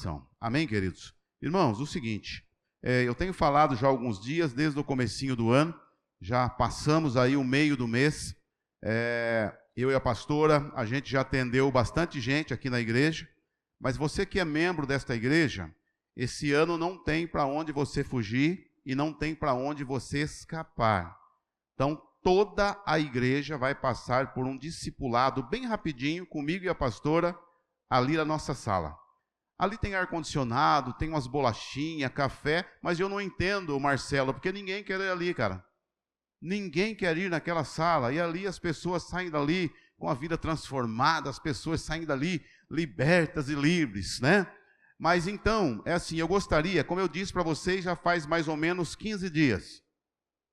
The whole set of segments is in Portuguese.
coração. Amém, queridos? Irmãos, o seguinte, eu tenho falado já há alguns dias, desde o comecinho do ano, já passamos aí o meio do mês, eu e a pastora, a gente já atendeu bastante gente aqui na igreja, mas você que é membro desta igreja, esse ano não tem para onde você fugir e não tem para onde você escapar. Então, toda a igreja vai passar por um discipulado bem rapidinho, comigo e a pastora, ali na nossa sala. Ali tem ar-condicionado, tem umas bolachinhas, café, mas eu não entendo, Marcelo, porque ninguém quer ir ali, cara. Ninguém quer ir naquela sala, e ali as pessoas saem dali com a vida transformada, as pessoas saem dali libertas e livres, né? Mas então, é assim, eu gostaria, como eu disse para vocês, já faz mais ou menos 15 dias,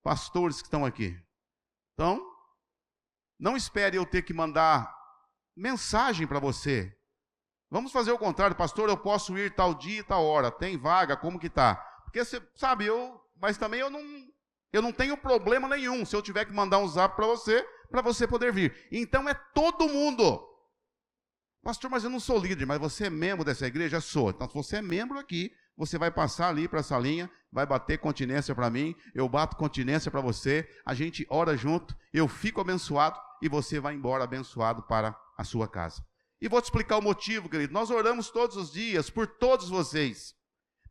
pastores que estão aqui. Então, não espere eu ter que mandar mensagem para você. Vamos fazer o contrário, pastor, eu posso ir tal dia e tal hora, tem vaga, como que tá? Porque você sabe, mas também eu não tenho problema nenhum se eu tiver que mandar um zap para você poder vir. Então é todo mundo. Pastor, mas eu não sou líder, mas você é membro dessa igreja? Sou. Então se você é membro aqui, você vai passar ali para a salinha, vai bater continência para mim, eu bato continência para você, a gente ora junto, eu fico abençoado e você vai embora abençoado para a sua casa. E vou te explicar o motivo, querido. Nós oramos todos os dias por todos vocês.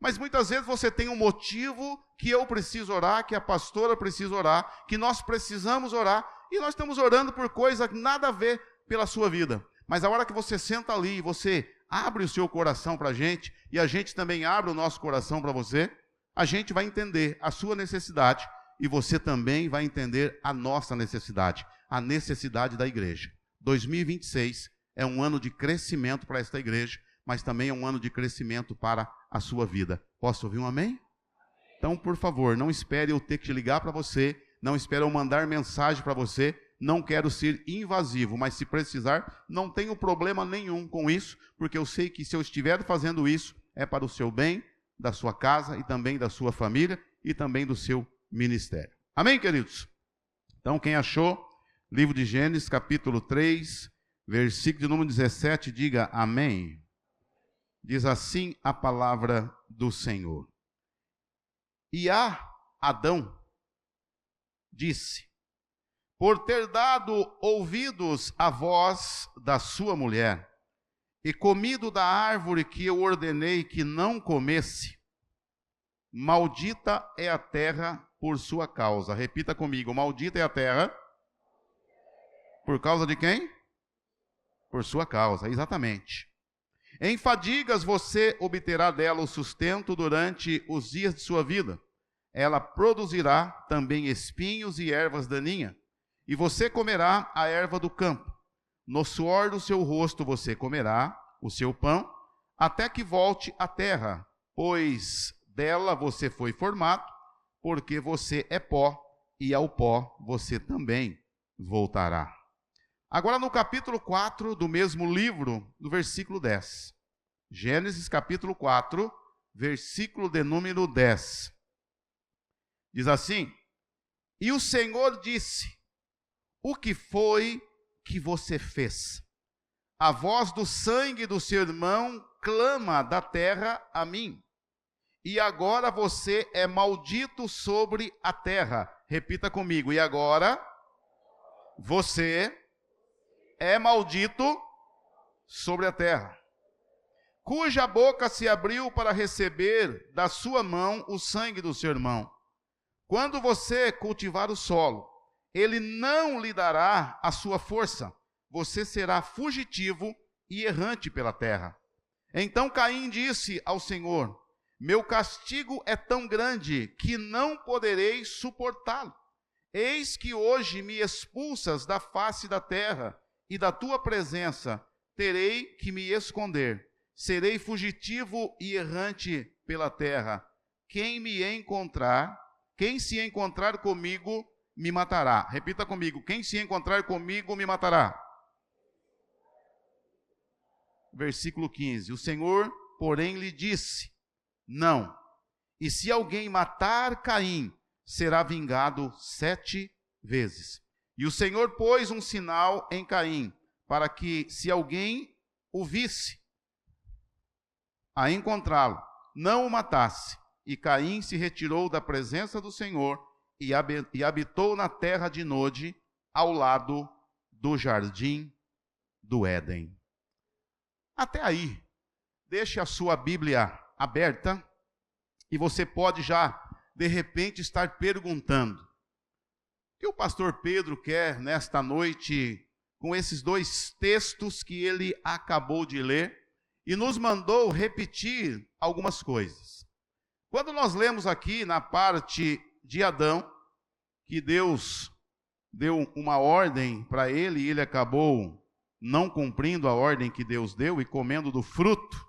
Mas muitas vezes você tem um motivo que eu preciso orar, que a pastora precisa orar, que nós precisamos orar, e nós estamos orando por coisa que nada a ver pela sua vida. Mas a hora que você senta ali, você abre o seu coração para a gente, e a gente também abre o nosso coração para você, a gente vai entender a sua necessidade, e você também vai entender a nossa necessidade, a necessidade da igreja. 2026 é um ano de crescimento para esta igreja, mas também é um ano de crescimento para a sua vida. Posso ouvir um amém? Então, por favor, não espere eu ter que ligar para você, não espere eu mandar mensagem para você, não quero ser invasivo, mas se precisar, não tenho problema nenhum com isso, porque eu sei que se eu estiver fazendo isso, é para o seu bem, da sua casa e também da sua família e também do seu ministério. Amém, queridos? Então, quem achou, livro de Gênesis, capítulo 3, versículo de número 17, diga amém. Diz assim a palavra do Senhor. E Adão disse: por ter dado ouvidos à voz da sua mulher, e comido da árvore que eu ordenei que não comesse, maldita é a terra por sua causa. Repita comigo, maldita é a terra. Por causa de quem? Por sua causa, exatamente. Em fadigas você obterá dela o sustento durante os dias de sua vida. Ela produzirá também espinhos e ervas daninhas, e você comerá a erva do campo. No suor do seu rosto você comerá o seu pão, até que volte à terra, pois dela você foi formado, porque você é pó, e ao pó você também voltará. Agora no capítulo 4 do mesmo livro, no versículo 10. Gênesis capítulo 4, versículo de número 10. Diz assim: e o Senhor disse: o que foi que você fez? A voz do sangue do seu irmão clama da terra a mim. E agora você é maldito sobre a terra. Repita comigo. E agora você é maldito sobre a terra, cuja boca se abriu para receber da sua mão o sangue do seu irmão. Quando você cultivar o solo, ele não lhe dará a sua força. Você será fugitivo e errante pela terra. Então Caim disse ao Senhor: meu castigo é tão grande que não poderei suportá-lo. Eis que hoje me expulsas da face da terra, e da tua presença terei que me esconder. Serei fugitivo e errante pela terra. Quem se encontrar comigo, me matará. Repita comigo. Quem se encontrar comigo, me matará. Versículo 15. O Senhor, porém, lhe disse: não. E se alguém matar Caim, será vingado 7 vezes. E o Senhor pôs um sinal em Caim, para que, se alguém o visse, a encontrá-lo, não o matasse. E Caim se retirou da presença do Senhor e habitou na terra de Nod, ao lado do jardim do Éden. Até aí, deixe a sua Bíblia aberta e você pode já, de repente, estar perguntando: o que o pastor Pedro quer nesta noite com esses dois textos que ele acabou de ler e nos mandou repetir algumas coisas? Quando nós lemos aqui na parte de Adão, que Deus deu uma ordem para ele e ele acabou não cumprindo a ordem que Deus deu e comendo do fruto,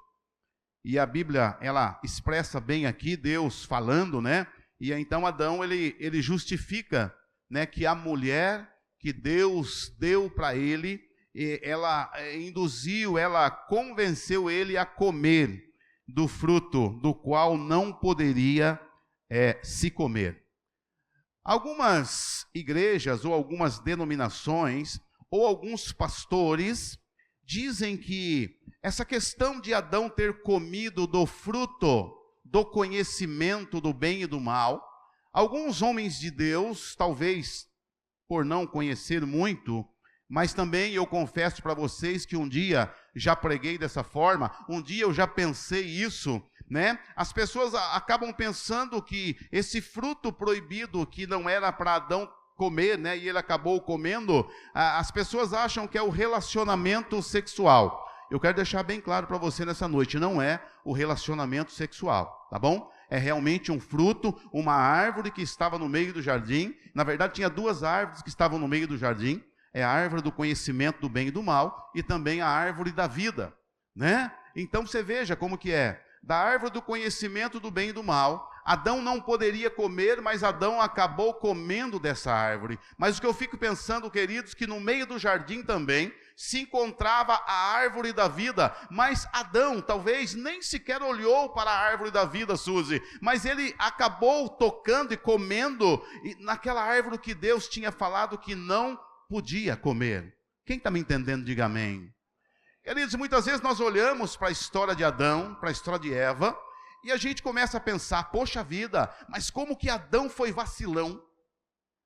e a Bíblia, ela expressa bem aqui Deus falando, né? E então Adão, ele justifica, né, que a mulher que Deus deu para ele, ela induziu, ela convenceu ele a comer do fruto do qual não poderia se comer. Algumas igrejas ou algumas denominações ou alguns pastores dizem que essa questão de Adão ter comido do fruto do conhecimento do bem e do mal, alguns homens de Deus, talvez por não conhecer muito, mas também eu confesso para vocês que um dia já preguei dessa forma, um dia eu já pensei isso, né? As pessoas acabam pensando que esse fruto proibido que não era para Adão comer, né, e ele acabou comendo, as pessoas acham que é o relacionamento sexual. Eu quero deixar bem claro para você nessa noite, não é o relacionamento sexual, tá bom? É realmente um fruto, uma árvore que estava no meio do jardim. Na verdade, tinha duas árvores que estavam no meio do jardim. É a árvore do conhecimento do bem e do mal e também a árvore da vida, né? Então você veja como que é. Da árvore do conhecimento do bem e do mal, Adão não poderia comer, mas Adão acabou comendo dessa árvore. Mas o que eu fico pensando, queridos, que no meio do jardim também se encontrava a árvore da vida, mas Adão talvez nem sequer olhou para a árvore da vida, Suzy, mas ele acabou tocando e comendo naquela árvore que Deus tinha falado que não podia comer. Quem está me entendendo, diga amém. Queridos, muitas vezes nós olhamos para a história de Adão, para a história de Eva, e a gente começa a pensar, poxa vida, mas como que Adão foi vacilão?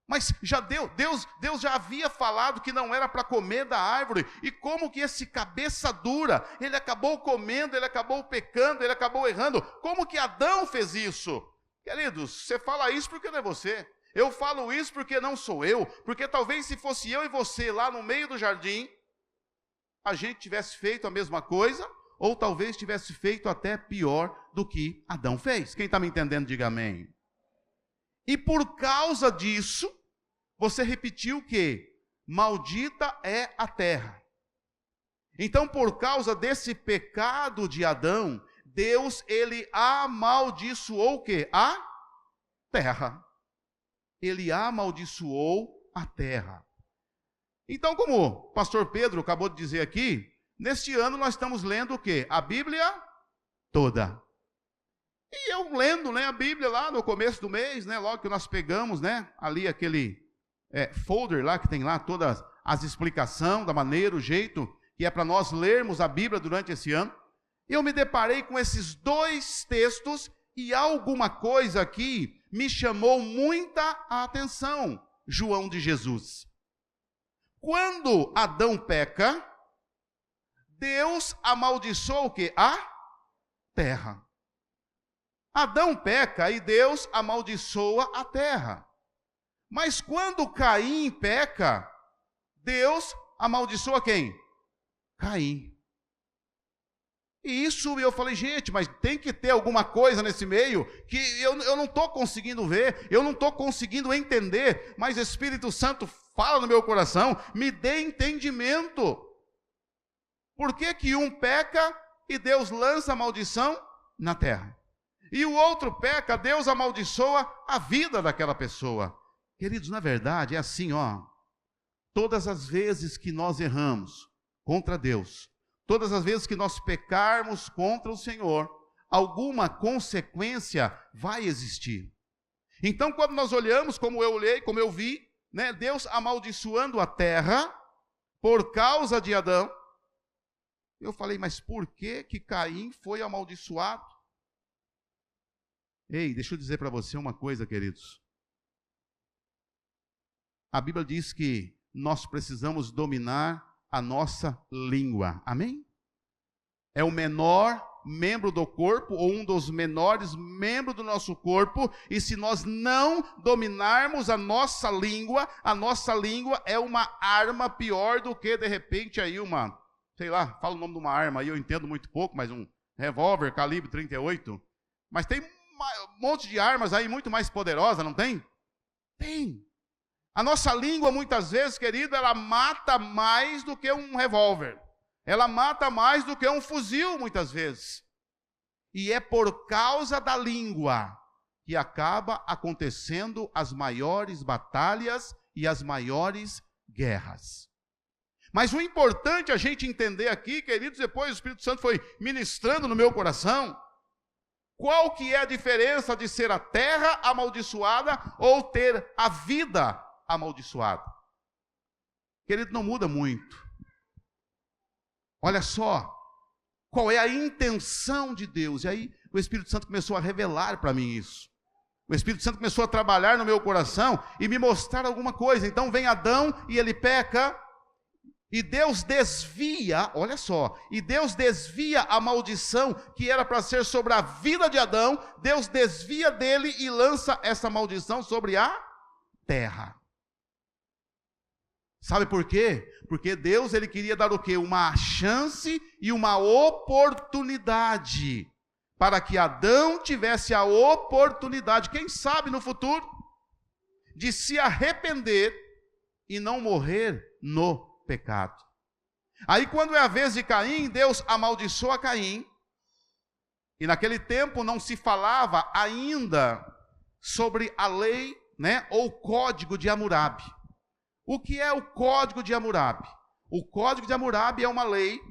Mas já Deus já havia falado que não era para comer da árvore, e como que esse cabeça dura, ele acabou comendo, ele acabou pecando, ele acabou errando, como que Adão fez isso? Queridos, você fala isso porque não é você, eu falo isso porque não sou eu, porque talvez se fosse eu e você lá no meio do jardim, a gente tivesse feito a mesma coisa, ou talvez tivesse feito até pior do que Adão fez. Quem está me entendendo, diga amém. E por causa disso, você repetiu que maldita é a terra. Então, por causa desse pecado de Adão, Deus, ele amaldiçoou o quê? A terra. Ele amaldiçoou a terra. Então, como o pastor Pedro acabou de dizer aqui, neste ano nós estamos lendo o quê? A Bíblia toda. E eu lendo, né, a Bíblia lá no começo do mês, né, logo que nós pegamos, né, ali aquele folder lá que tem lá todas as explicações da maneira, o jeito que é para nós lermos a Bíblia durante esse ano. Eu me deparei com esses dois textos e alguma coisa aqui me chamou muita atenção, João de Jesus. Quando Adão peca, Deus amaldiçoou o quê? A terra. Adão peca e Deus amaldiçoa a terra. Mas quando Caim peca, Deus amaldiçoa quem? Caim. E isso eu falei, gente, mas tem que ter alguma coisa nesse meio que eu não estou conseguindo ver, eu não estou conseguindo entender, mas o Espírito Santo fala no meu coração, me dê entendimento. Por que que um peca e Deus lança a maldição na terra? E o outro peca, Deus amaldiçoa a vida daquela pessoa. Queridos, na verdade é assim, ó. Todas as vezes que nós erramos contra Deus, todas as vezes que nós pecarmos contra o Senhor, alguma consequência vai existir. Então, quando nós olhamos, como eu olhei, como eu vi, né, Deus amaldiçoando a terra por causa de Adão, Eu falei, mas por que Caim foi amaldiçoado? Ei, deixa eu dizer para você uma coisa, queridos. A Bíblia diz que nós precisamos dominar a nossa língua. Amém? É o menor membro do corpo, ou um dos menores membros do nosso corpo, e se nós não dominarmos a nossa língua é uma arma pior do que, de repente, aí sei lá, fala o nome de uma arma, aí eu entendo muito pouco, mas um revólver calibre 38, mas tem um monte de armas aí muito mais poderosas, não tem? Tem. A nossa língua, muitas vezes, querido, ela mata mais do que um revólver. Ela mata mais do que um fuzil, muitas vezes. E é por causa da língua que acaba acontecendo as maiores batalhas e as maiores guerras. Mas o importante a gente entender aqui, queridos, depois o Espírito Santo foi ministrando no meu coração, qual que é a diferença de ser a terra amaldiçoada ou ter a vida amaldiçoada? Querido, não muda muito. Olha só, qual é a intenção de Deus? E aí o Espírito Santo começou a revelar para mim isso. O Espírito Santo começou a trabalhar no meu coração e me mostrar alguma coisa. Então vem Adão e ele peca, e Deus desvia, olha só, e Deus desvia a maldição que era para ser sobre a vida de Adão, Deus desvia dele e lança essa maldição sobre a terra. Sabe por quê? Porque Deus, ele queria dar o quê? Uma chance e uma oportunidade para que Adão tivesse a oportunidade, quem sabe no futuro, de se arrepender e não morrer no pecado. Aí quando é a vez de Caim, Deus amaldiçoa Caim, e naquele tempo não se falava ainda sobre a lei, ou código de Hammurabi. O que é o Código de Hammurabi? O Código de Hammurabi é uma lei,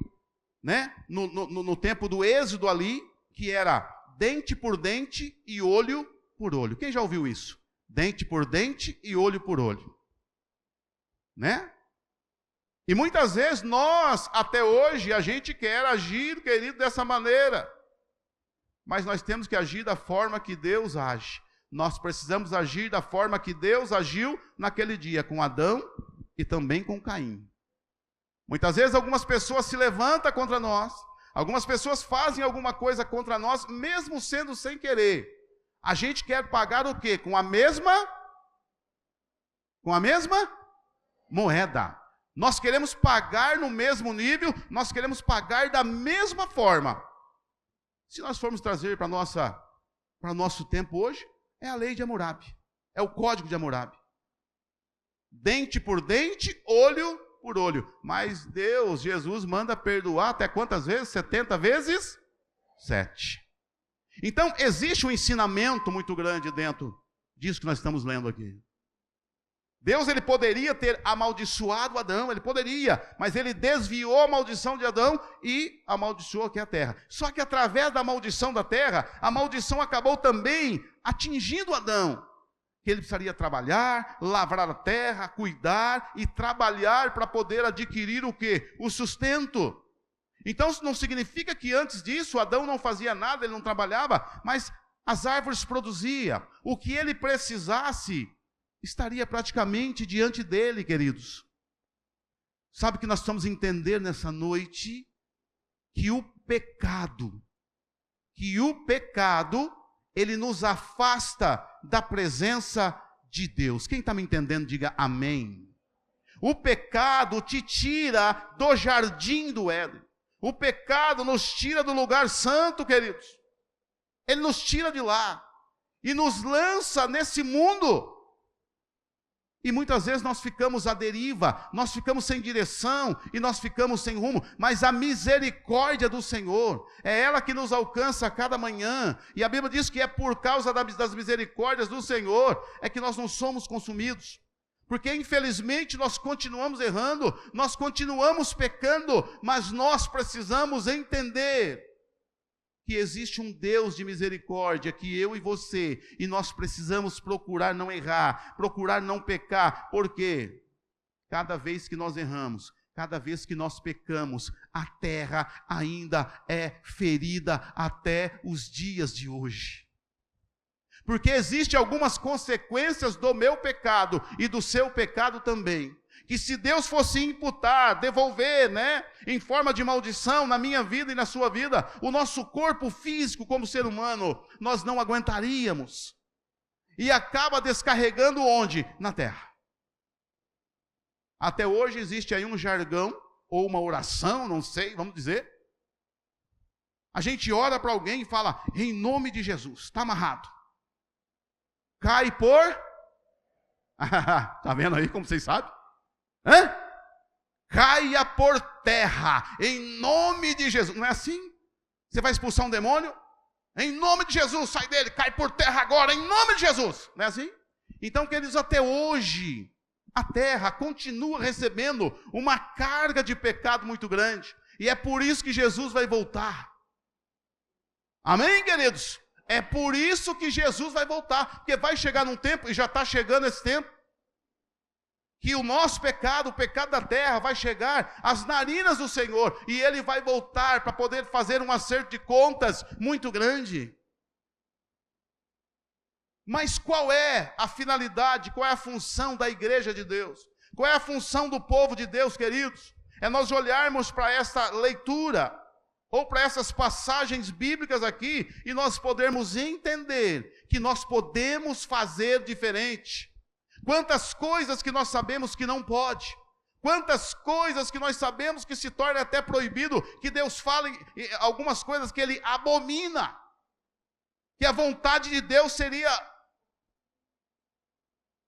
no tempo do Êxodo ali, que era dente por dente e olho por olho. Quem já ouviu isso? Dente por dente e olho por olho. E muitas vezes nós, até hoje, a gente quer agir, querido, dessa maneira. Mas nós temos que agir da forma que Deus age. Nós precisamos agir da forma que Deus agiu naquele dia, com Adão e também com Caim. Muitas vezes algumas pessoas se levantam contra nós, algumas pessoas fazem alguma coisa contra nós, mesmo sendo sem querer. A gente quer pagar o quê? Com a mesma moeda. Nós queremos pagar no mesmo nível, nós queremos pagar da mesma forma. Se nós formos trazer para o nosso tempo hoje, é a lei de Hammurabi, é o código de Hammurabi. Dente por dente, olho por olho. Mas Deus, Jesus, manda perdoar até quantas vezes? 70 vezes 7. Então, existe um ensinamento muito grande dentro disso que nós estamos lendo aqui. Deus, ele poderia ter amaldiçoado Adão, ele poderia, mas ele desviou a maldição de Adão e amaldiçoou aqui a terra. Só que através da maldição da terra, a maldição acabou também atingindo Adão, que ele precisaria trabalhar, lavrar a terra, cuidar e trabalhar para poder adquirir o quê? O sustento. Então isso não significa que antes disso Adão não fazia nada, ele não trabalhava, mas as árvores produziam. O que ele precisasse estaria praticamente diante dele, queridos. Sabe que nós precisamos entender nessa noite que o pecado, ele nos afasta da presença de Deus. Quem está me entendendo, diga amém. O pecado te tira do jardim do Éden. O pecado nos tira do lugar santo, queridos. Ele nos tira de lá e nos lança nesse mundo. E muitas vezes nós ficamos à deriva, nós ficamos sem direção e nós ficamos sem rumo, mas a misericórdia do Senhor, é ela que nos alcança a cada manhã, e a Bíblia diz que é por causa das misericórdias do Senhor, é que nós não somos consumidos, porque infelizmente nós continuamos errando, nós continuamos pecando, mas nós precisamos entender que existe um Deus de misericórdia, que eu e você, e nós precisamos procurar não errar, procurar não pecar, porque cada vez que nós erramos, cada vez que nós pecamos, a terra ainda é ferida até os dias de hoje. Porque existem algumas consequências do meu pecado e do seu pecado também, que se Deus fosse imputar, devolver, em forma de maldição na minha vida e na sua vida, o nosso corpo físico como ser humano, nós não aguentaríamos. E acaba descarregando onde? Na terra. Até hoje existe aí um jargão, ou uma oração, não sei, vamos dizer. A gente ora para alguém e fala, em nome de Jesus, está amarrado. Cai por... Está vendo aí como vocês sabem? Caia por terra, em nome de Jesus. Não é assim? Você vai expulsar um demônio? Em nome de Jesus, sai dele, cai por terra agora, em nome de Jesus. Não é assim? Então, queridos, até hoje, a terra continua recebendo uma carga de pecado muito grande. E é por isso que Jesus vai voltar. Amém, queridos? É por isso que Jesus vai voltar. Porque vai chegar num tempo, e já está chegando esse tempo, que o nosso pecado, o pecado da terra, vai chegar às narinas do Senhor, e Ele vai voltar para poder fazer um acerto de contas muito grande. Mas qual é a finalidade, qual é a função da igreja de Deus? Qual é a função do povo de Deus, queridos? É nós olharmos para essa leitura, ou para essas passagens bíblicas aqui, e nós podermos entender que nós podemos fazer diferente. Quantas coisas que nós sabemos que não pode, quantas coisas que nós sabemos que se torna até proibido, que Deus fala algumas coisas que Ele abomina, que a vontade de Deus seria,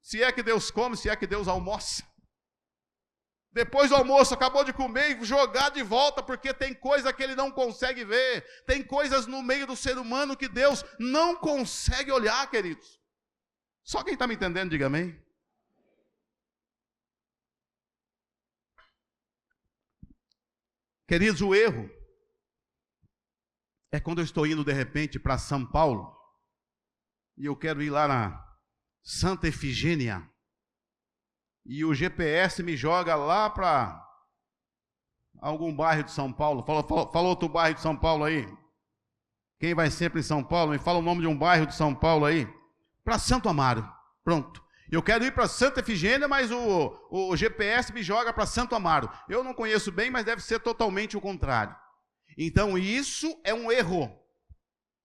se é que Deus come, se é que Deus almoça, depois do almoço, acabou de comer e jogar de volta, porque tem coisa que Ele não consegue ver, tem coisas no meio do ser humano que Deus não consegue olhar, queridos. Só quem está me entendendo, diga amém. Queridos, o erro é quando eu estou indo de repente para São Paulo, e eu quero ir lá na Santa Efigênia, e o GPS me joga lá para algum bairro de São Paulo. Fala outro bairro de São Paulo aí. Quem vai sempre em São Paulo, me fala o nome de um bairro de São Paulo aí. Para Santo Amaro, pronto. Eu quero ir para Santa Efigênia, mas o GPS me joga para Santo Amaro. Eu não conheço bem, mas deve ser totalmente o contrário. Então isso é um erro.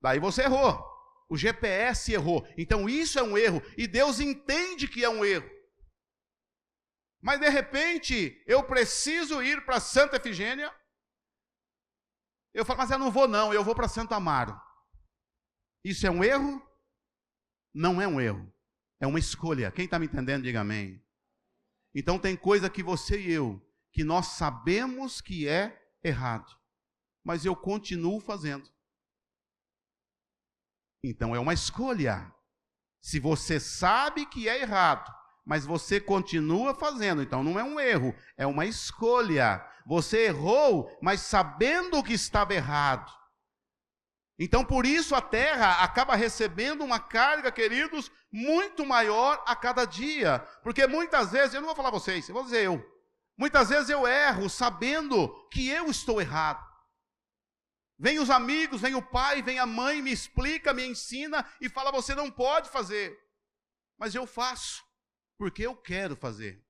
Daí você errou. O GPS errou. Então isso é um erro. E Deus entende que é um erro. Mas de repente, eu preciso ir para Santa Efigênia. Eu falo, mas eu não vou não, eu vou para Santo Amaro. Isso é um erro? Não é um erro, é uma escolha. Quem está me entendendo, diga amém. Então tem coisa que você e eu, que nós sabemos que é errado, mas eu continuo fazendo. Então é uma escolha. Se você sabe que é errado, mas você continua fazendo, então não é um erro, é uma escolha. Você errou, mas sabendo que estava errado. Então, por isso, a terra acaba recebendo uma carga, queridos, muito maior a cada dia. Porque muitas vezes, eu não vou falar vocês, eu vou dizer eu. Muitas vezes eu erro sabendo que eu estou errado. Vem os amigos, vem o pai, vem a mãe, me explica, me ensina e fala, você não pode fazer. Mas eu faço, porque eu quero fazer.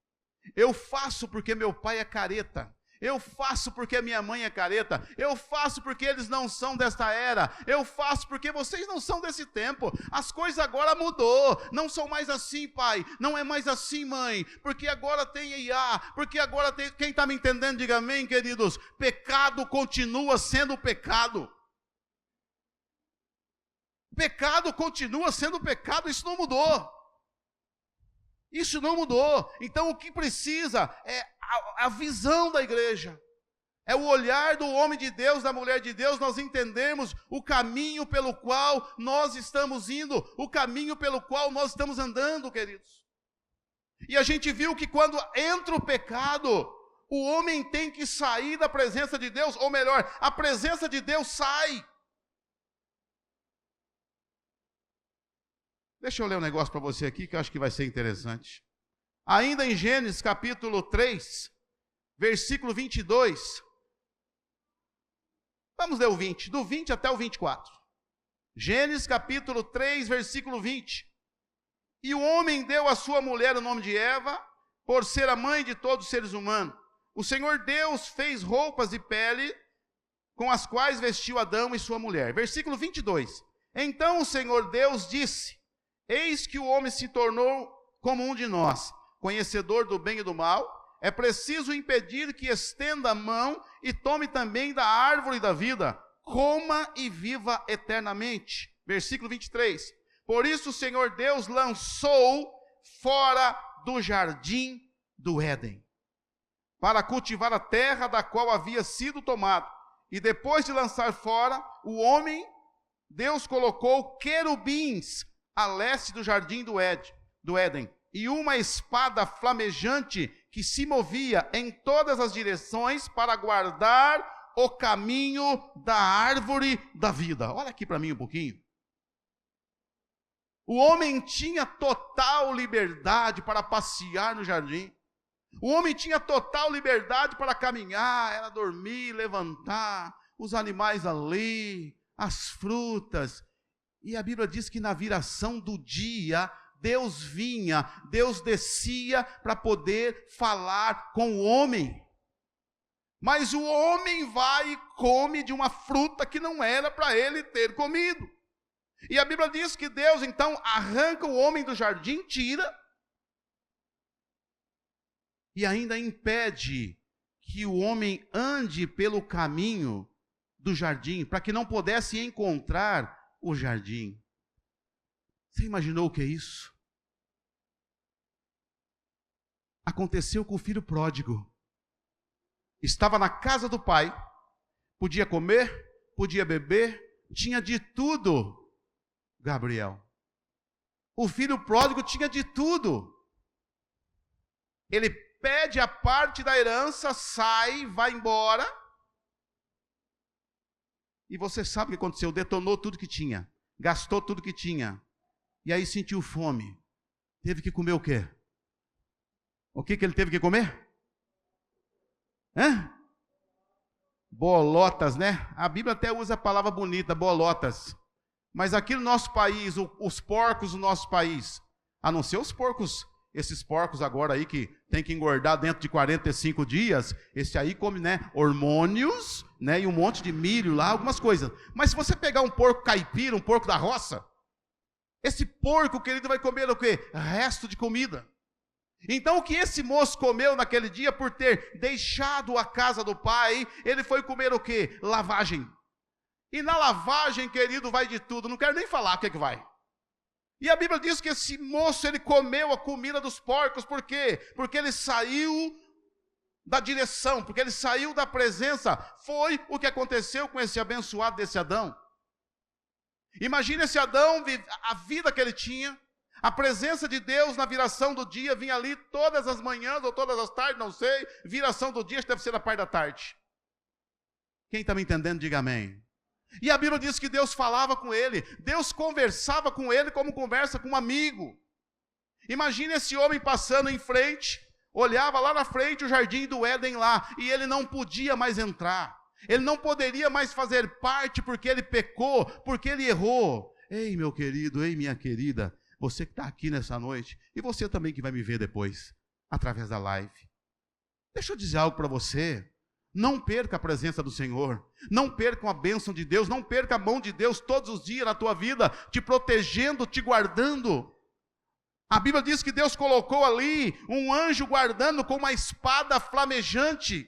Eu faço porque meu pai é careta. Eu faço porque minha mãe é careta. Eu faço porque eles não são desta era. Eu faço porque vocês não são desse tempo. As coisas agora mudou. Não são mais assim, pai. Não é mais assim, mãe. Porque agora tem IA. Porque agora tem... Quem está me entendendo, diga amém, queridos. Pecado continua sendo pecado. Pecado continua sendo pecado. Isso não mudou. Isso não mudou. Então o que precisa é a visão da igreja. É o olhar do homem de Deus, da mulher de Deus, nós entendemos o caminho pelo qual nós estamos indo, o caminho pelo qual nós estamos andando, queridos. E a gente viu que quando entra o pecado, o homem tem que sair da presença de Deus, ou melhor, a presença de Deus sai. Deixa eu ler um negócio para você aqui que eu acho que vai ser interessante. Ainda em Gênesis capítulo 3, versículo 22. Vamos ler o 20, do 20 até o 24. Gênesis capítulo 3, versículo 20. E o homem deu à sua mulher o nome de Eva, por ser a mãe de todos os seres humanos. O Senhor Deus fez roupas de pele, com as quais vestiu Adão e sua mulher. Versículo 22. Então o Senhor Deus disse: eis que o homem se tornou como um de nós, conhecedor do bem e do mal. É preciso impedir que estenda a mão e tome também da árvore da vida, coma e viva eternamente. Versículo 23. Por isso o Senhor Deus lançou fora do jardim do Éden, para cultivar a terra da qual havia sido tomado. E depois de lançar fora o homem, Deus colocou querubins a leste do jardim do Éden, e uma espada flamejante que se movia em todas as direções para guardar o caminho da árvore da vida. Olha aqui para mim um pouquinho. O homem tinha total liberdade para passear no jardim. O homem tinha total liberdade para caminhar, era dormir, levantar, os animais ali, as frutas. E a Bíblia diz que na viração do dia, Deus vinha, Deus descia para poder falar com o homem. Mas o homem vai e come de uma fruta que não era para ele ter comido. E a Bíblia diz que Deus então arranca o homem do jardim, tira, e ainda impede que o homem ande pelo caminho do jardim, para que não pudesse encontrar o jardim. Você imaginou o que é isso? Aconteceu com o filho pródigo. Estava na casa do pai, podia comer, podia beber, tinha de tudo. Gabriel, o filho pródigo tinha de tudo. Ele pede a parte da herança, sai, vai embora. E você sabe o que aconteceu? Detonou tudo que tinha, gastou tudo que tinha. E aí sentiu fome. Teve que comer o quê? O que ele teve que comer? Bolotas, né? A Bíblia até usa a palavra bonita, bolotas. Mas aqui no nosso país, os porcos do nosso país, a não ser os porcos, esses porcos agora aí que tem que engordar dentro de 45 dias, esse aí come, né, hormônios, né, e um monte de milho lá, algumas coisas. Mas se você pegar um porco caipira, um porco da roça, esse porco, querido, vai comer o quê? Resto de comida. Então o que esse moço comeu naquele dia, por ter deixado a casa do pai, ele foi comer o quê? Lavagem. E na lavagem, querido, vai de tudo. Não quero nem falar o que vai. E a Bíblia diz que esse moço, ele comeu a comida dos porcos. Por quê? Porque ele saiu da direção, porque ele saiu da presença. Foi o que aconteceu com esse abençoado desse Adão. Imagina esse Adão, a vida que ele tinha, a presença de Deus na viração do dia, vinha ali todas as manhãs ou todas as tardes, não sei. Viração do dia deve ser a parte da tarde. Quem está me entendendo, diga amém. E a Bíblia diz que Deus falava com ele, Deus conversava com ele como conversa com um amigo. Imagina esse homem passando em frente, olhava lá na frente o jardim do Éden lá, e ele não podia mais entrar. Ele não poderia mais fazer parte porque ele pecou, porque ele errou. Ei, meu querido, ei, minha querida, você que está aqui nessa noite, e você também que vai me ver depois, através da live. Deixa eu dizer algo para você. Não perca a presença do Senhor, não perca a bênção de Deus, não perca a mão de Deus todos os dias na tua vida, te protegendo, te guardando. A Bíblia diz que Deus colocou ali um anjo guardando com uma espada flamejante,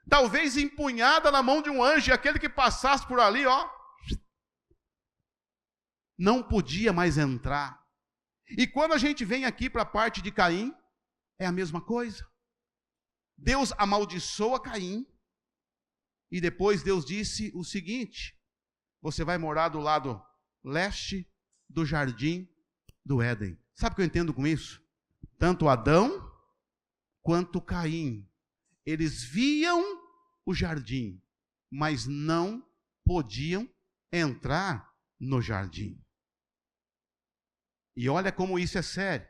talvez empunhada na mão de um anjo, e aquele que passasse por ali, não podia mais entrar. E quando a gente vem aqui para a parte de Caim, é a mesma coisa. Deus amaldiçoa Caim, e depois Deus disse o seguinte: você vai morar do lado leste do jardim do Éden. Sabe o que eu entendo com isso? Tanto Adão quanto Caim, eles viam o jardim, mas não podiam entrar no jardim. E olha como isso é sério.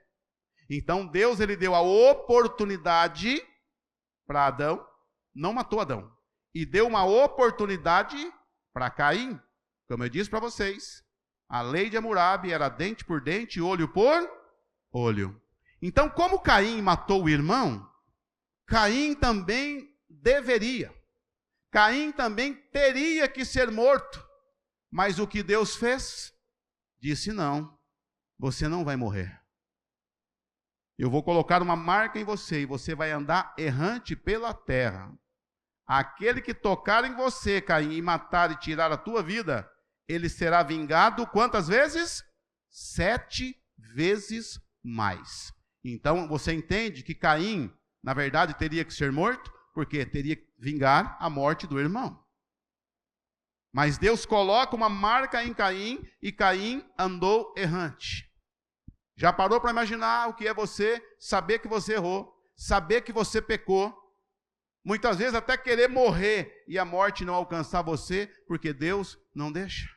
Então Deus, ele deu a oportunidade para Adão, não matou Adão. E deu uma oportunidade para Caim. Como eu disse para vocês, a lei de Hammurabi era dente por dente, olho por olho. Então, como Caim matou o irmão, Caim também deveria. Caim também teria que ser morto. Mas o que Deus fez? Disse: não, você não vai morrer. Eu vou colocar uma marca em você e você vai andar errante pela terra. Aquele que tocar em você, Caim, e matar e tirar a tua vida, ele será vingado quantas vezes? 7 vezes mais. Então você entende que Caim, na verdade, teria que ser morto, porque teria que vingar a morte do irmão. Mas Deus coloca uma marca em Caim e Caim andou errante. Já parou para imaginar o que é você saber que você errou, saber que você pecou, muitas vezes até querer morrer e a morte não alcançar você, porque Deus não deixa.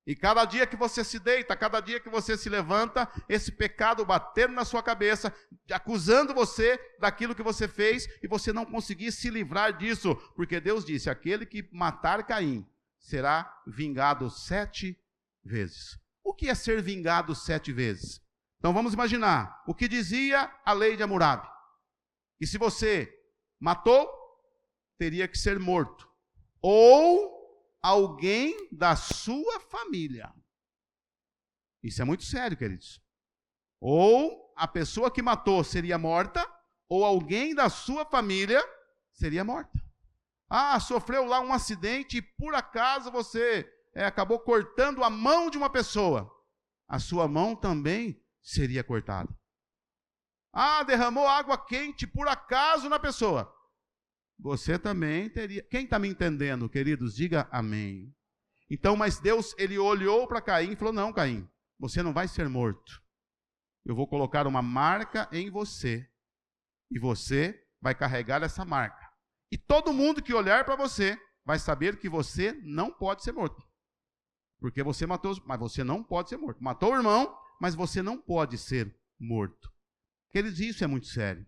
E cada dia que você se deita, cada dia que você se levanta, esse pecado batendo na sua cabeça, acusando você daquilo que você fez, e você não conseguir se livrar disso, porque Deus disse: aquele que matar Caim será vingado 7 vezes. O que é ser vingado 7 vezes? Então vamos imaginar o que dizia a lei de Hammurabi. E se você matou, teria que ser morto. Ou alguém da sua família. Isso é muito sério, queridos. Ou a pessoa que matou seria morta, ou alguém da sua família seria morta. Ah, sofreu lá um acidente e por acaso você acabou cortando a mão de uma pessoa. A sua mão também seria cortada. Ah, derramou água quente por acaso na pessoa. Você também teria. Quem está me entendendo, queridos? Diga amém. Então, mas Deus, ele olhou para Caim e falou: não, Caim, você não vai ser morto. Eu vou colocar uma marca em você. E você vai carregar essa marca. E todo mundo que olhar para você vai saber que você não pode ser morto. Porque você matou, mas você não pode ser morto. Matou o irmão, mas você não pode ser morto. Queridos, isso é muito sério.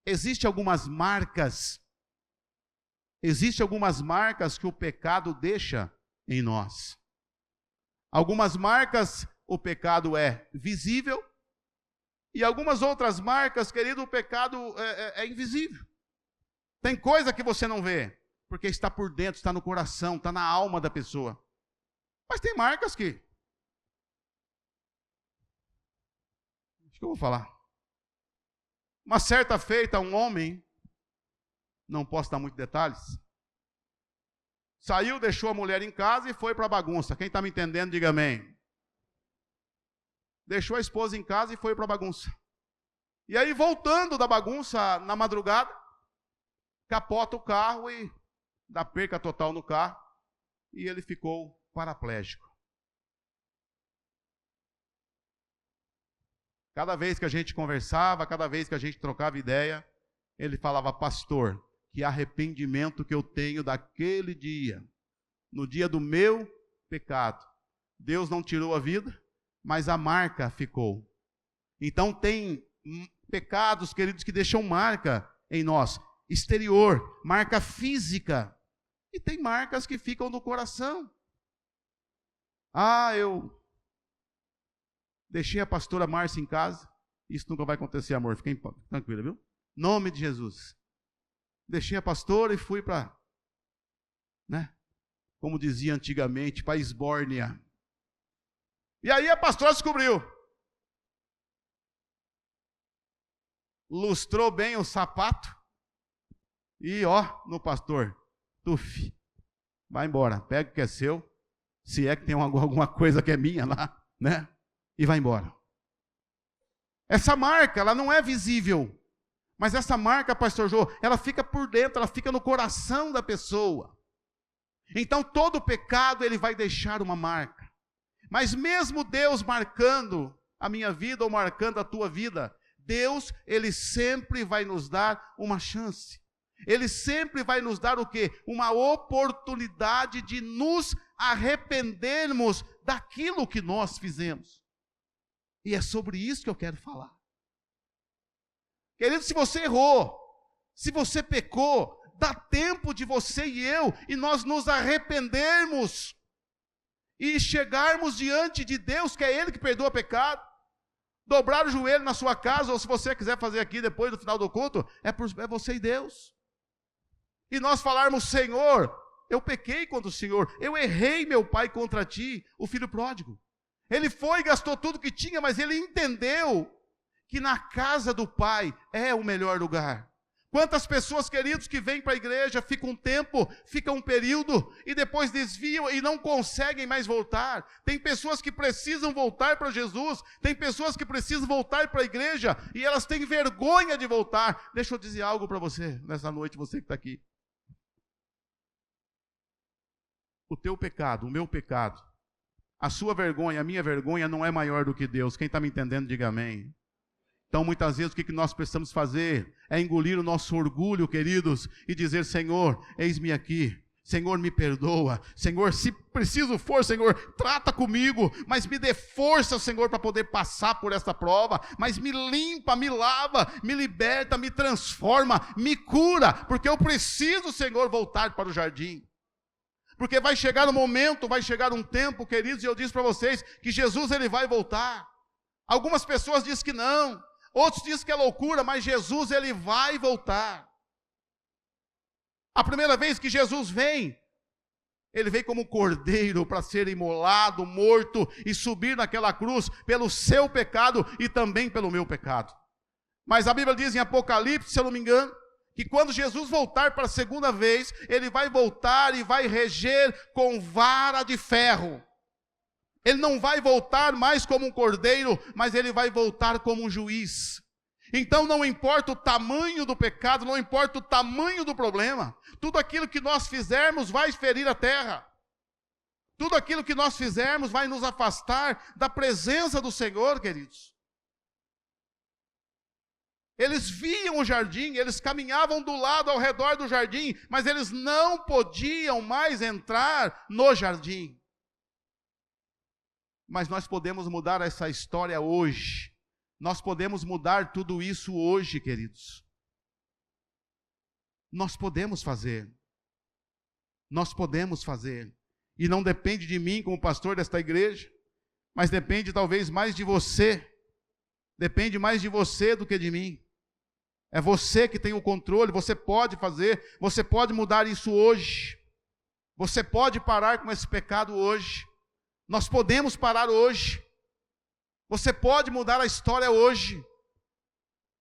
Existem algumas marcas que o pecado deixa em nós. Algumas marcas o pecado é visível, e algumas outras marcas, querido, o pecado é invisível. Tem coisa que você não vê, porque está por dentro, está no coração, está na alma da pessoa. Mas tem marcas que... Acho que eu vou falar. Uma certa feita, um homem, não posso dar muitos detalhes, saiu, deixou a mulher em casa e foi para a bagunça. Quem está me entendendo, diga amém. Deixou a esposa em casa e foi para a bagunça. E aí, voltando da bagunça na madrugada, capota o carro e dá perca total no carro, e ele ficou paraplégico. Cada vez que a gente conversava, cada vez que a gente trocava ideia, ele falava: pastor, que arrependimento que eu tenho daquele dia, no dia do meu pecado. Deus não tirou a vida, mas a marca ficou. Então tem pecados, queridos, que deixam marca em nós, exterior, marca física, e tem marcas que ficam no coração. Ah, eu deixei a pastora Márcia em casa. Isso nunca vai acontecer, amor. Fiquem tranquila, viu? Nome de Jesus. Deixei a pastora e fui para, como dizia antigamente, para Esbórnia. E aí a pastora descobriu. Lustrou bem o sapato. E no pastor. Tuf. Vai embora. Pega o que é seu. Se é que tem alguma coisa que é minha lá, né? E vai embora. Essa marca, ela não é visível. Mas essa marca, pastor Jô, ela fica por dentro, ela fica no coração da pessoa. Então todo pecado, ele vai deixar uma marca. Mas mesmo Deus marcando a minha vida ou marcando a tua vida, Deus, ele sempre vai nos dar uma chance. Ele sempre vai nos dar o quê? Uma oportunidade de nos arrependermos daquilo que nós fizemos. E é sobre isso que eu quero falar. Querido, se você errou, se você pecou, dá tempo de você e eu, e nós nos arrependermos, e chegarmos diante de Deus, que é Ele que perdoa pecado, dobrar o joelho na sua casa, ou se você quiser fazer aqui depois do final do culto, é você e Deus. E nós falarmos: Senhor, eu pequei contra o Senhor, eu errei, meu Pai, contra ti. O filho pródigo, ele foi e gastou tudo que tinha, mas ele entendeu que na casa do Pai é o melhor lugar. Quantas pessoas, queridos, que vêm para a igreja, ficam um tempo, ficam um período, e depois desviam e não conseguem mais voltar. Tem pessoas que precisam voltar para Jesus, tem pessoas que precisam voltar para a igreja, e elas têm vergonha de voltar. Deixa eu dizer algo para você, nessa noite, você que está aqui. O teu pecado, o meu pecado, a sua vergonha, a minha vergonha não é maior do que Deus. Quem está me entendendo, diga amém. Então, muitas vezes, o que nós precisamos fazer é engolir o nosso orgulho, queridos, e dizer: Senhor, eis-me aqui. Senhor, me perdoa. Senhor, se preciso for, Senhor, trata comigo, mas me dê força, Senhor, para poder passar por essa prova, mas me limpa, me lava, me liberta, me transforma, me cura, porque eu preciso, Senhor, voltar para o jardim. Porque vai chegar um momento, vai chegar um tempo, queridos, e eu disse para vocês que Jesus, ele vai voltar. Algumas pessoas dizem que não, outros dizem que é loucura, mas Jesus, ele vai voltar. A primeira vez que Jesus vem, ele veio como um cordeiro para ser imolado, morto e subir naquela cruz pelo seu pecado e também pelo meu pecado. Mas a Bíblia diz em Apocalipse, se eu não me engano, que quando Jesus voltar para a segunda vez, ele vai voltar e vai reger com vara de ferro. Ele não vai voltar mais como um cordeiro, mas ele vai voltar como um juiz. Então não importa o tamanho do pecado, não importa o tamanho do problema, tudo aquilo que nós fizermos vai ferir a terra. Tudo aquilo que nós fizermos vai nos afastar da presença do Senhor, queridos. Eles viam o jardim, eles caminhavam do lado ao redor do jardim, mas eles não podiam mais entrar no jardim. Mas nós podemos mudar essa história hoje. Nós podemos mudar tudo isso hoje, queridos. Nós podemos fazer. Nós podemos fazer. E não depende de mim como pastor desta igreja, mas depende talvez mais de você. Depende mais de você do que de mim. É você que tem o controle, você pode fazer, você pode mudar isso hoje. Você pode parar com esse pecado hoje. Nós podemos parar hoje. Você pode mudar a história hoje.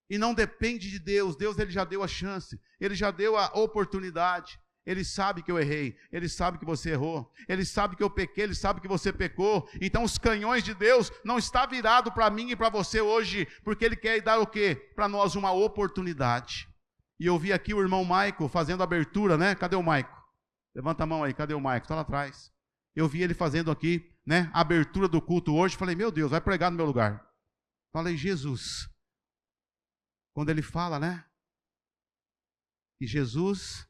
E não depende de Deus. Deus, ele já deu a chance, ele já deu a oportunidade. Ele sabe que eu errei, ele sabe que você errou, ele sabe que eu pequei, ele sabe que você pecou. Então os canhões de Deus não estão virados para mim e para você hoje, porque ele quer dar o quê? Para nós uma oportunidade. E eu vi aqui o irmão Maico fazendo a abertura, né? Cadê o Maico? Levanta a mão aí, cadê o Maico? Está lá atrás. Eu vi ele fazendo aqui, né, a abertura do culto hoje. Falei: meu Deus, vai pregar no meu lugar. Falei: Jesus. Quando ele fala, né, que Jesus,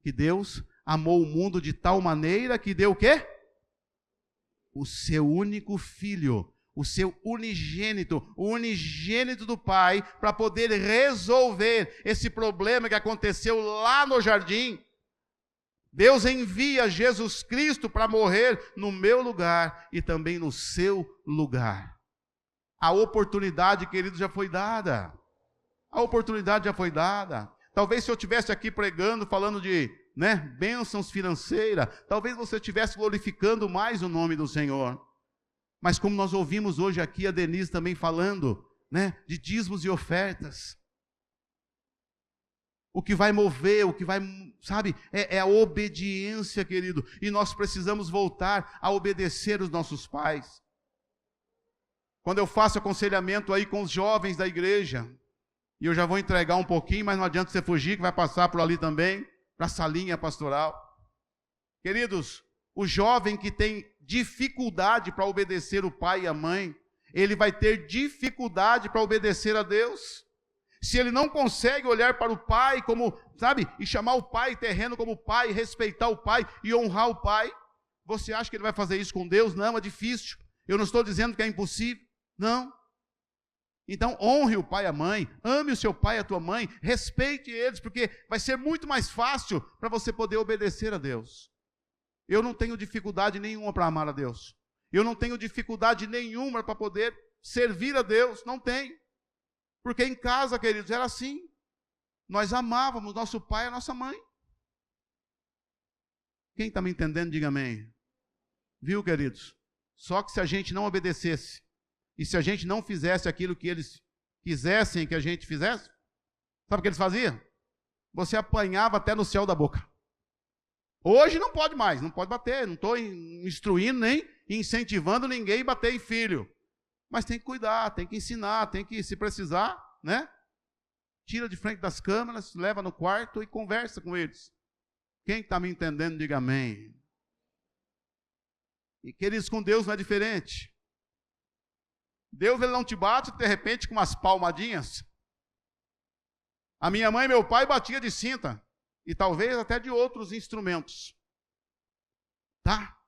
que Deus amou o mundo de tal maneira que deu o quê? O seu único filho, o seu unigênito, o unigênito do Pai, para poder resolver esse problema que aconteceu lá no jardim. Deus envia Jesus Cristo para morrer no meu lugar e também no seu lugar. A oportunidade, querido, já foi dada. A oportunidade já foi dada. Talvez se eu estivesse aqui pregando, falando de, né, bênçãos financeiras, talvez você estivesse glorificando mais o nome do Senhor. Mas como nós ouvimos hoje aqui a Denise também falando, né, de dízimos e ofertas. O que vai mover, o que vai, sabe, é a obediência, querido. E nós precisamos voltar a obedecer os nossos pais. Quando eu faço aconselhamento aí com os jovens da igreja, e eu já vou entregar um pouquinho, mas não adianta você fugir, que vai passar por ali também, para a salinha pastoral. Queridos, o jovem que tem dificuldade para obedecer o pai e a mãe, ele vai ter dificuldade para obedecer a Deus. Se ele não consegue olhar para o pai como, sabe, e chamar o pai terreno como pai, respeitar o pai e honrar o pai, você acha que ele vai fazer isso com Deus? Não, é difícil. Eu não estou dizendo que é impossível, não. Então, honre o pai e a mãe, ame o seu pai e a tua mãe, respeite eles, porque vai ser muito mais fácil para você poder obedecer a Deus. Eu não tenho dificuldade nenhuma para amar a Deus. Eu não tenho dificuldade nenhuma para poder servir a Deus, não tenho. Porque em casa, queridos, era assim. Nós amávamos nosso pai e a nossa mãe. Quem está me entendendo, diga amém. Viu, queridos? Só que se a gente não obedecesse, e se a gente não fizesse aquilo que eles quisessem que a gente fizesse, sabe o que eles faziam? Você apanhava até no céu da boca. Hoje não pode mais, não pode bater, não estou instruindo nem incentivando ninguém a bater em filho. Mas tem que cuidar, tem que ensinar, tem que, se precisar, né? Tira de frente das câmeras, leva no quarto e conversa com eles. Quem está me entendendo, diga amém. E queridos, com Deus não é diferente. Deus ele não te bate de repente com umas palmadinhas. A minha mãe e meu pai batiam de cinta. E talvez até de outros instrumentos. Tá?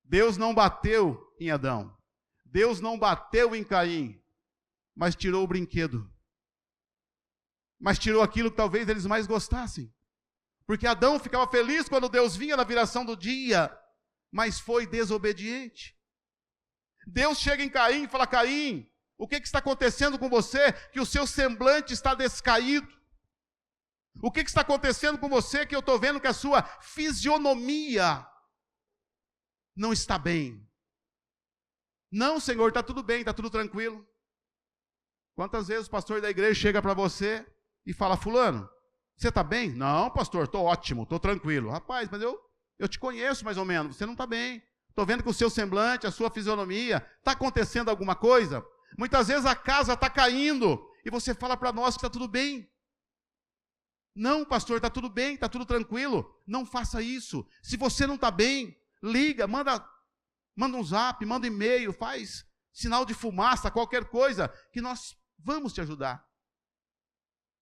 Deus não bateu em Adão. Deus não bateu em Caim. Mas tirou o brinquedo. Mas tirou aquilo que talvez eles mais gostassem. Porque Adão ficava feliz quando Deus vinha na viração do dia. Mas foi desobediente. Deus chega em Caim e fala: Caim, o que está acontecendo com você? Que o seu semblante está descaído. O que está acontecendo com você? Que eu estou vendo que a sua fisionomia não está bem. Não, Senhor, está tudo bem, está tudo tranquilo. Quantas vezes o pastor da igreja chega para você e fala: fulano, você está bem? Não, pastor, estou ótimo, estou tranquilo. Rapaz, mas eu te conheço mais ou menos, você não está bem. Estou vendo que o seu semblante, a sua fisionomia, está acontecendo alguma coisa. Muitas vezes a casa está caindo e você fala para nós que está tudo bem. Não, pastor, está tudo bem, está tudo tranquilo. Não faça isso. Se você não está bem, liga, manda um zap, manda um e-mail, faz sinal de fumaça, qualquer coisa, que nós vamos te ajudar.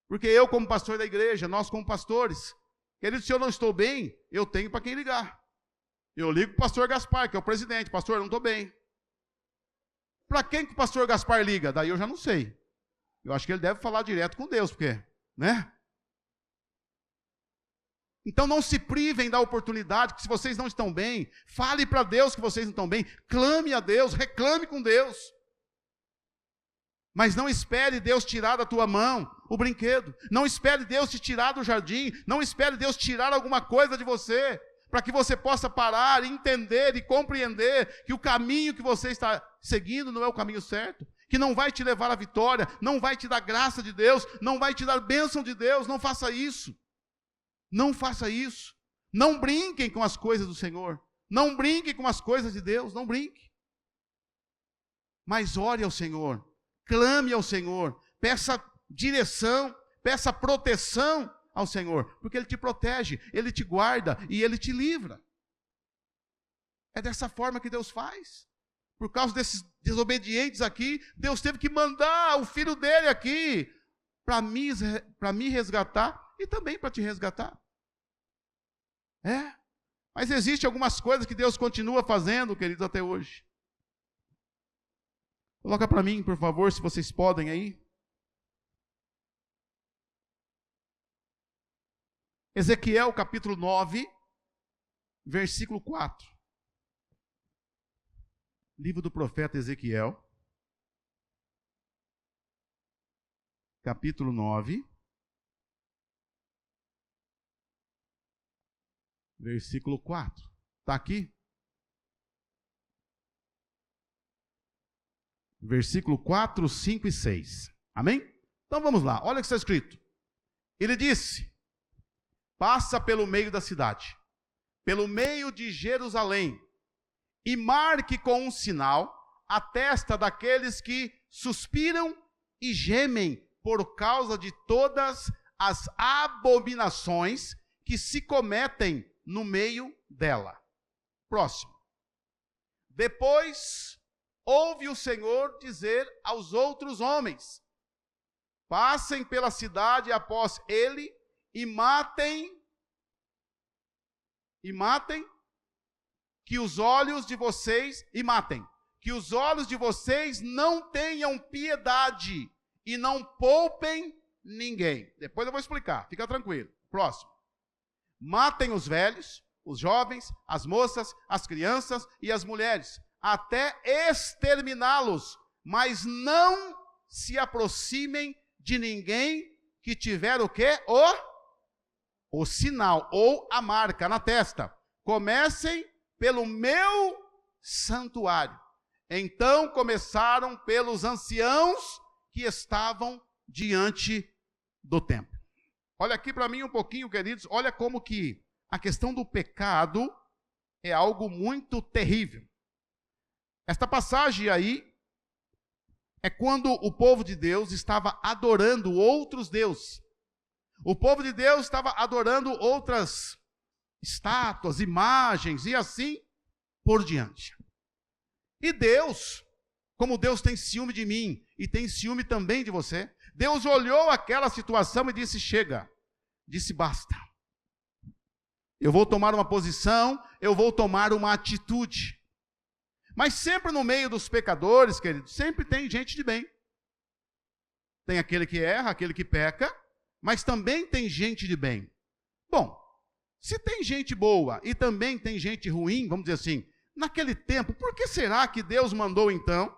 Porque eu, como pastor da igreja, nós como pastores, querido, se eu não estou bem, eu tenho para quem ligar. Eu ligo para o pastor Gaspar, que é o presidente. Pastor, eu não estou bem. Para quem que o pastor Gaspar liga? Daí eu já não sei. Eu acho que ele deve falar direto com Deus, porque, né? Então não se privem da oportunidade, que se vocês não estão bem, fale para Deus que vocês não estão bem, clame a Deus, reclame com Deus. Mas não espere Deus tirar da tua mão o brinquedo. Não espere Deus te tirar do jardim. Não espere Deus tirar alguma coisa de você, para que você possa parar, entender e compreender que o caminho que você está seguindo não é o caminho certo, que não vai te levar à vitória, não vai te dar graça de Deus, não vai te dar bênção de Deus. Não faça isso. Não faça isso. Não brinquem com as coisas do Senhor. Não brinquem com as coisas de Deus. Não brinque. Mas ore ao Senhor. Clame ao Senhor. Peça direção. Peça proteção ao Senhor. Porque Ele te protege, Ele te guarda e Ele te livra. É dessa forma que Deus faz. Por causa desses desobedientes aqui, Deus teve que mandar o Filho dele aqui para me resgatar e também para te resgatar. Mas existem algumas coisas que Deus continua fazendo, queridos, até hoje. Coloca para mim, por favor, se vocês podem aí. Ezequiel capítulo 9, versículo 4. Livro do profeta Ezequiel. Capítulo 9. Versículo 4. Está aqui? Versículo 4, 5 e 6. Amém? Então vamos lá. Olha o que está escrito. Ele disse: passa pelo meio da cidade, pelo meio de Jerusalém, e marque com um sinal a testa daqueles que suspiram e gemem por causa de todas as abominações que se cometem no meio dela. Próximo. Depois ouve o Senhor dizer aos outros homens: passem pela cidade após ele e matem que os olhos de vocês, e matem, que os olhos de vocês não tenham piedade e não poupem ninguém. Depois eu vou explicar, fica tranquilo. Próximo. Matem os velhos, os jovens, as moças, as crianças e as mulheres, até exterminá-los, mas não se aproximem de ninguém que tiver o quê? O sinal ou a marca na testa. Comecem pelo meu santuário. Então começaram pelos anciãos que estavam diante do templo. Olha aqui para mim um pouquinho, queridos, olha como que a questão do pecado é algo muito terrível. Esta passagem aí é quando o povo de Deus estava adorando outros deuses. O povo de Deus estava adorando outras estátuas, imagens e assim por diante. E Deus, como Deus tem ciúme de mim e tem ciúme também de você, Deus olhou aquela situação e disse: chega, disse basta. Eu vou tomar uma posição, eu vou tomar uma atitude. Mas sempre no meio dos pecadores, queridos, sempre tem gente de bem. Tem aquele que erra, aquele que peca, mas também tem gente de bem. Bom, se tem gente boa e também tem gente ruim, vamos dizer assim, naquele tempo, por que será que Deus mandou então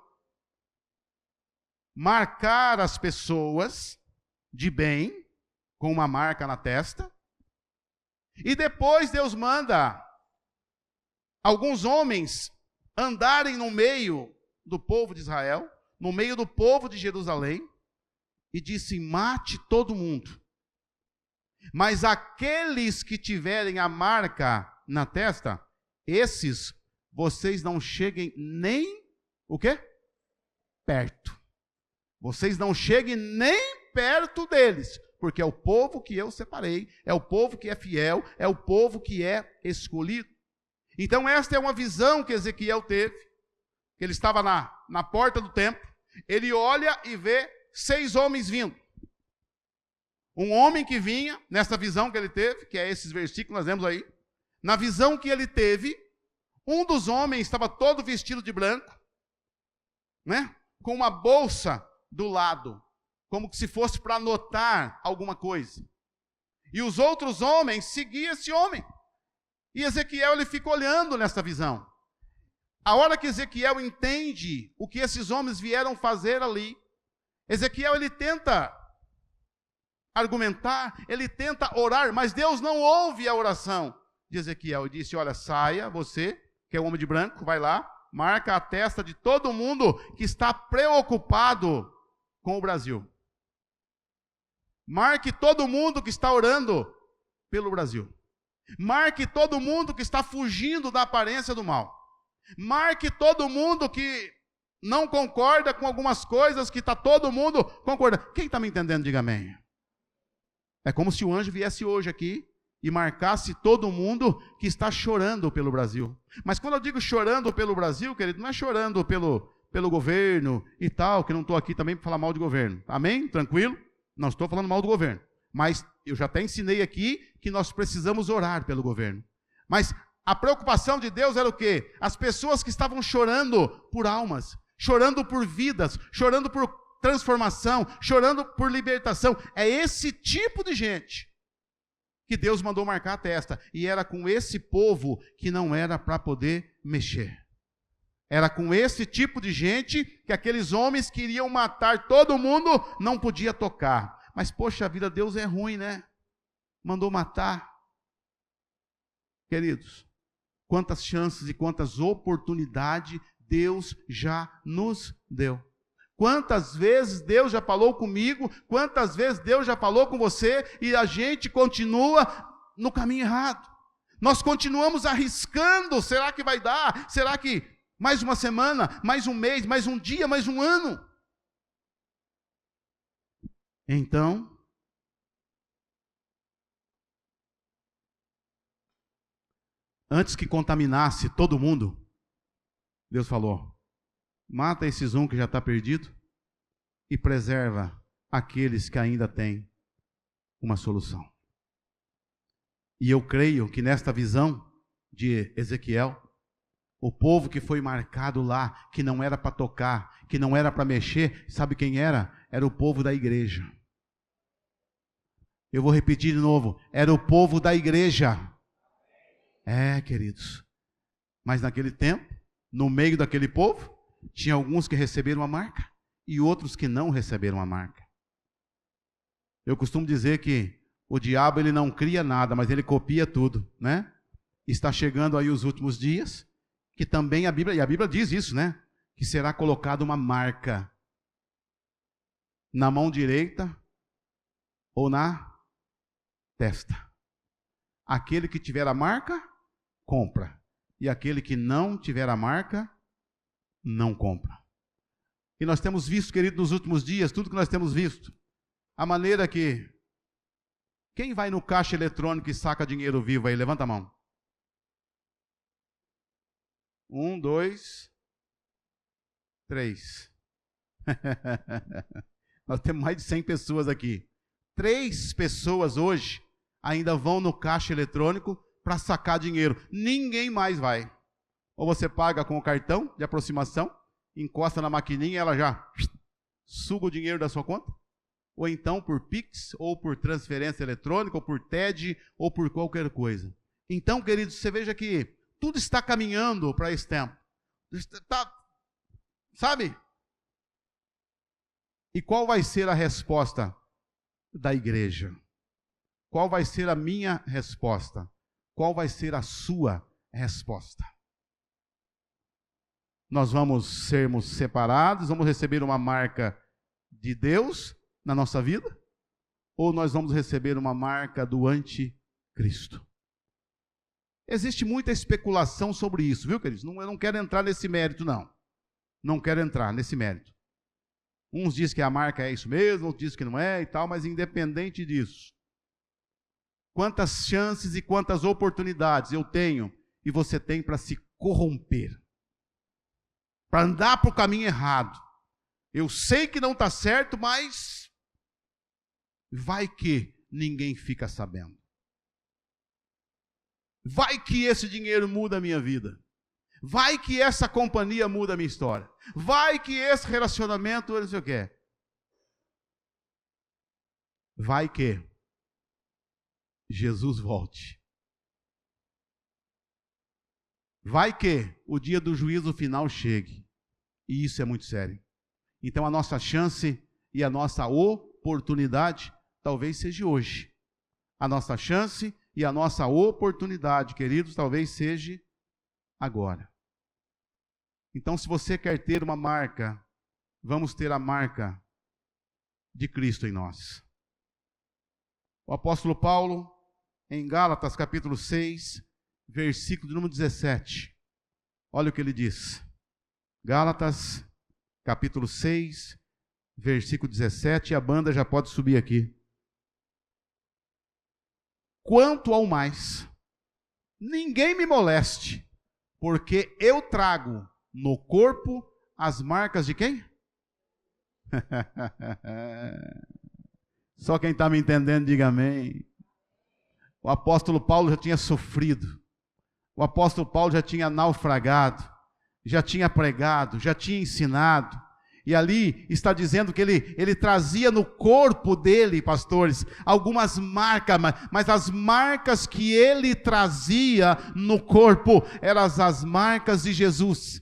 marcar as pessoas de bem com uma marca na testa? E depois Deus manda alguns homens andarem no meio do povo de Israel, no meio do povo de Jerusalém, e disse: mate todo mundo. Mas aqueles que tiverem a marca na testa, esses vocês não cheguem nem, o quê? Perto. Vocês não cheguem nem perto deles, porque é o povo que eu separei, é o povo que é fiel, é o povo que é escolhido. Então esta é uma visão que Ezequiel teve, que ele estava na porta do templo, ele olha e vê 6 homens vindo. Um homem que vinha, nessa visão que ele teve, que é esses versículos que nós vemos aí, na visão que ele teve, um dos homens estava todo vestido de branco, né? Com uma bolsa do lado, como se fosse para anotar alguma coisa. E os outros homens seguiam esse homem. E Ezequiel, ele fica olhando nessa visão. A hora que Ezequiel entende o que esses homens vieram fazer ali, Ezequiel, ele tenta argumentar, ele tenta orar, mas Deus não ouve a oração de Ezequiel. E disse: olha, saia, você, que é o homem de branco, vai lá, marca a testa de todo mundo que está preocupado com o Brasil. Marque todo mundo que está orando pelo Brasil. Marque todo mundo que está fugindo da aparência do mal. Marque todo mundo que não concorda com algumas coisas que está todo mundo concordando. Quem está me entendendo, diga amém. É como se o anjo viesse hoje aqui e marcasse todo mundo que está chorando pelo Brasil. Mas quando eu digo chorando pelo Brasil, querido, não é chorando pelo governo e tal, que não estou aqui também para falar mal de governo. Amém? Tranquilo? Não estou falando mal do governo. Mas eu já até ensinei aqui que nós precisamos orar pelo governo. Mas a preocupação de Deus era o quê? As pessoas que estavam chorando por almas, chorando por vidas, chorando por transformação, chorando por libertação. É esse tipo de gente que Deus mandou marcar a testa. E era com esse povo que não era para poder mexer. Era com esse tipo de gente que aqueles homens queriam matar todo mundo, não podia tocar. Mas, poxa vida, Deus é ruim, né? Mandou matar. Queridos, quantas chances e quantas oportunidades Deus já nos deu. Quantas vezes Deus já falou comigo, quantas vezes Deus já falou com você, e a gente continua no caminho errado. Nós continuamos arriscando, será que vai dar? Será que mais uma semana, mais um mês, mais um dia, mais um ano? Então, antes que contaminasse todo mundo, Deus falou: mata esses que já está perdido e preserva aqueles que ainda têm uma solução. E eu creio que nesta visão de Ezequiel, O povo que foi marcado lá, que não era para tocar, que não era para mexer, sabe quem era? Era o povo da igreja. Eu vou repetir de novo, era o povo da igreja. Queridos, mas naquele tempo, no meio daquele povo, tinha alguns que receberam a marca e outros que não receberam a marca. Eu costumo dizer que o diabo ele não cria nada, mas ele copia tudo, né? Está chegando aí os últimos dias, que também a Bíblia diz isso, né? Que será colocada uma marca na mão direita ou na testa. Aquele que tiver a marca, compra. E aquele que não tiver a marca, não compra. E nós temos visto, querido, nos últimos dias, tudo que nós temos visto. A maneira que... Quem vai no caixa eletrônico e saca dinheiro vivo aí? Levanta a mão. 1, 2, 3. Nós temos mais de 100 pessoas aqui. 3 pessoas hoje ainda vão no caixa eletrônico para sacar dinheiro. Ninguém mais vai. Ou você paga com o cartão de aproximação, encosta na maquininha e ela já suga o dinheiro da sua conta. Ou então por Pix, ou por transferência eletrônica, ou por TED, ou por qualquer coisa. Então, queridos, você veja que tudo está caminhando para esse tempo. Sabe? E qual vai ser a resposta da igreja? Qual vai ser a minha resposta? Qual vai ser a sua resposta? Nós vamos sermos separados, vamos receber uma marca de Deus na nossa vida? Ou nós vamos receber uma marca do anticristo? Existe muita especulação sobre isso, viu, queridos? Eu não quero entrar nesse mérito, não. Não quero entrar nesse mérito. Uns dizem que a marca é isso mesmo, outros dizem que não é e tal, mas independente disso, quantas chances e quantas oportunidades eu tenho e você tem para se corromper, para andar para o caminho errado. Eu sei que não está certo, mas vai que ninguém fica sabendo. Vai que esse dinheiro muda a minha vida. Vai que essa companhia muda a minha história. Vai que esse relacionamento, não sei o que. Vai que Jesus volte. Vai que o dia do juízo final chegue. E isso é muito sério. Então a nossa chance e a nossa oportunidade talvez seja hoje. A nossa chance e a nossa oportunidade, queridos, talvez seja agora. Então, se você quer ter uma marca, vamos ter a marca de Cristo em nós. O apóstolo Paulo, em Gálatas capítulo 6, versículo número 17, olha o que ele diz. Gálatas capítulo 6, versículo 17, a banda já pode subir aqui. Quanto ao mais, ninguém me moleste, porque eu trago no corpo as marcas de quem? Só quem está me entendendo, diga amém. O apóstolo Paulo já tinha sofrido, o apóstolo Paulo já tinha naufragado, já tinha pregado, já tinha ensinado, e ali está dizendo que ele trazia no corpo dele, pastores, algumas marcas, mas as marcas que ele trazia no corpo eram as marcas de Jesus,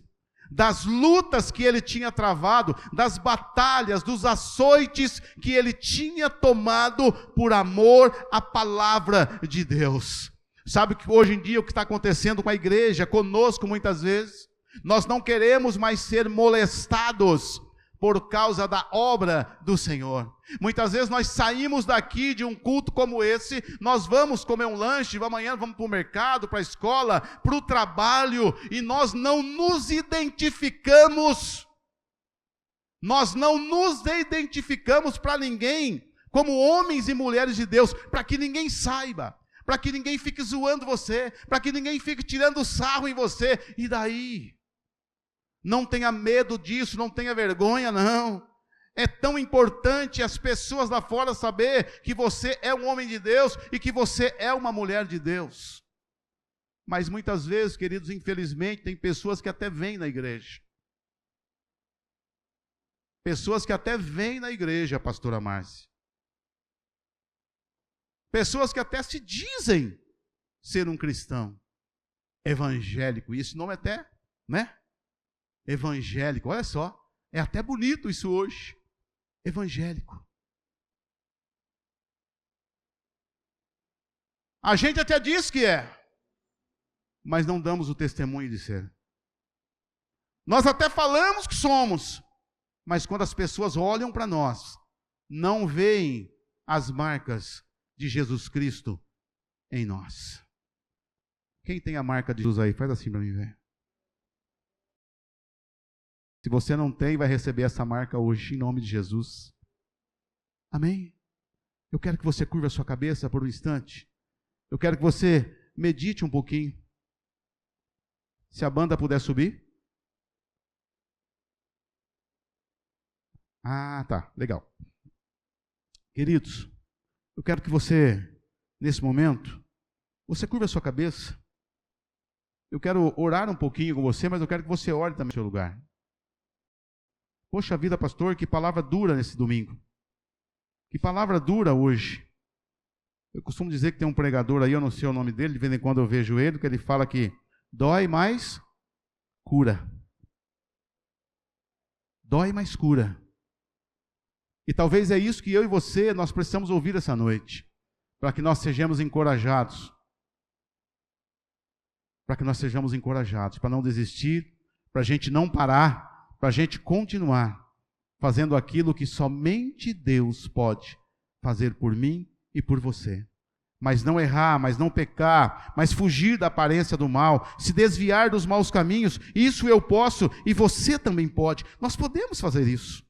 das lutas que ele tinha travado, das batalhas, dos açoites que ele tinha tomado por amor à palavra de Deus. Sabe que hoje em dia o que está acontecendo com a igreja, conosco muitas vezes, nós não queremos mais ser molestados por causa da obra do Senhor. Muitas vezes nós saímos daqui de um culto como esse, nós vamos comer um lanche, amanhã vamos para o mercado, para a escola, para o trabalho, e nós não nos identificamos. Nós não nos identificamos para ninguém, como homens e mulheres de Deus, para que ninguém saiba, para que ninguém fique zoando você, para que ninguém fique tirando sarro em você, e daí? Não tenha medo disso, não tenha vergonha, não. É tão importante as pessoas lá fora saber que você é um homem de Deus e que você é uma mulher de Deus. Mas muitas vezes, queridos, infelizmente, tem pessoas que até vêm na igreja. Pessoas que até vêm na igreja, pastora Márcia. Pessoas que até se dizem ser um cristão evangélico. E esse nome até, né? Evangélico, olha só. É até bonito isso hoje. Evangélico. A gente até diz que é, mas não damos o testemunho de ser. Nós até falamos que somos, mas quando as pessoas olham para nós, não veem as marcas de Jesus Cristo em nós. Quem tem a marca de Jesus aí? Faz assim para mim ver. Se você não tem, vai receber essa marca hoje, em nome de Jesus. Amém? Eu quero que você curva a sua cabeça por um instante. Eu quero que você medite um pouquinho. Se a banda puder subir. Ah, tá, legal. Queridos, eu quero que você, nesse momento, você curva a sua cabeça. Eu quero orar um pouquinho com você, mas eu quero que você ore também no seu lugar. Poxa vida, pastor, que palavra dura nesse domingo. Que palavra dura hoje. Eu costumo dizer que tem um pregador aí, eu não sei o nome dele, de vez em quando eu vejo ele, que ele fala que dói, mas cura. Dói, mas cura. E talvez é isso que eu e você, nós precisamos ouvir essa noite, para que nós sejamos encorajados. Para que nós sejamos encorajados, para não desistir, para a gente não parar, para a gente continuar fazendo aquilo que somente Deus pode fazer por mim e por você. Mas não errar, mas não pecar, mas fugir da aparência do mal, se desviar dos maus caminhos, isso eu posso e você também pode. Nós podemos fazer isso.